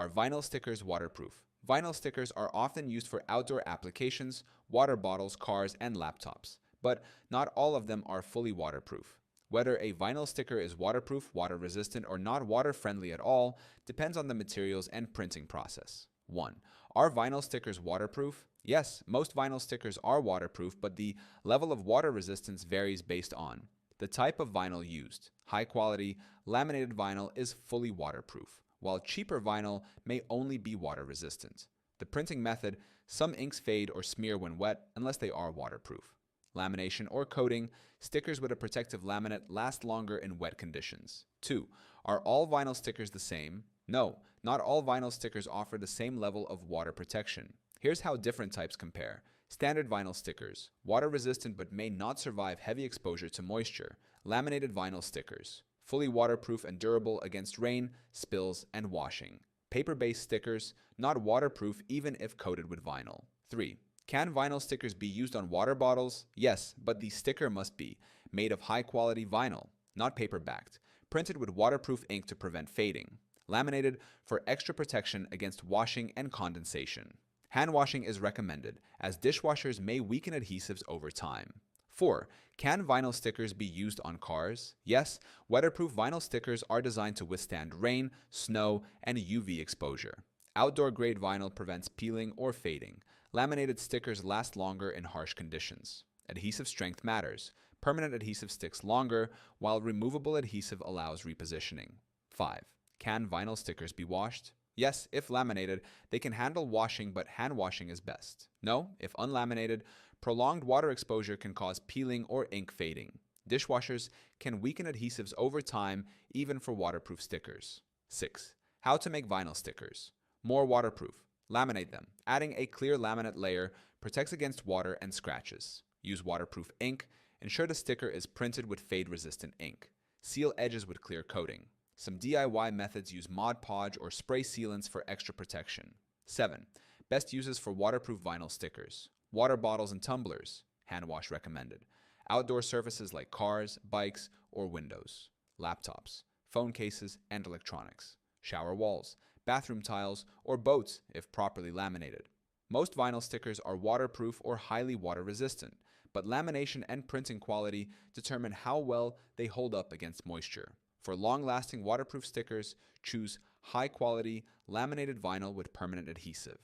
Are vinyl stickers waterproof? Vinyl stickers are often used for outdoor applications, water bottles, cars, and laptops, but not all of them are fully waterproof. Whether a vinyl sticker is waterproof, water resistant, or not water friendly at all depends on the materials and printing process. 1. Are vinyl stickers waterproof? Yes, most vinyl stickers are waterproof, but the level of water resistance varies based on the type of vinyl used. High quality, laminated vinyl is fully waterproof, while cheaper vinyl may only be water resistant. The printing method, some inks fade or smear when wet unless they are waterproof. Lamination or coating, stickers with a protective laminate last longer in wet conditions. 2. Are all vinyl stickers the same? No, not all vinyl stickers offer the same level of water protection. Here's how different types compare. Standard vinyl stickers, water resistant but may not survive heavy exposure to moisture. Laminated vinyl stickers, fully waterproof and durable against rain, spills, and washing. Paper-based stickers, not waterproof even if coated with vinyl. 3. Can vinyl stickers be used on water bottles? Yes, but the sticker must be made of high-quality vinyl, not paper-backed, printed with waterproof ink to prevent fading, laminated for extra protection against washing and condensation. Hand washing is recommended, as dishwashers may weaken adhesives over time. 4. Can vinyl stickers be used on cars? Yes, weatherproof vinyl stickers are designed to withstand rain, snow, and UV exposure. Outdoor-grade vinyl prevents peeling or fading. Laminated stickers last longer in harsh conditions. Adhesive strength matters. Permanent adhesive sticks longer, while removable adhesive allows repositioning. 5. Can vinyl stickers be washed? Yes, if laminated, they can handle washing, but hand washing is best. No, if unlaminated, prolonged water exposure can cause peeling or ink fading. Dishwashers can weaken adhesives over time, even for waterproof stickers. 6. How to make vinyl stickers. More waterproof. Laminate them. Adding a clear laminate layer protects against water and scratches. Use waterproof ink. Ensure the sticker is printed with fade-resistant ink. Seal edges with clear coating. Some DIY methods use Mod Podge or spray sealants for extra protection. 7. Best uses for waterproof vinyl stickers. Water bottles and tumblers. Hand wash recommended. Outdoor surfaces like cars, bikes, or windows. Laptops, phone cases, and electronics. Shower walls, bathroom tiles, or boats if properly laminated. Most vinyl stickers are waterproof or highly water resistant, but lamination and printing quality determine how well they hold up against moisture. For long-lasting waterproof stickers, choose high-quality, laminated vinyl with permanent adhesive.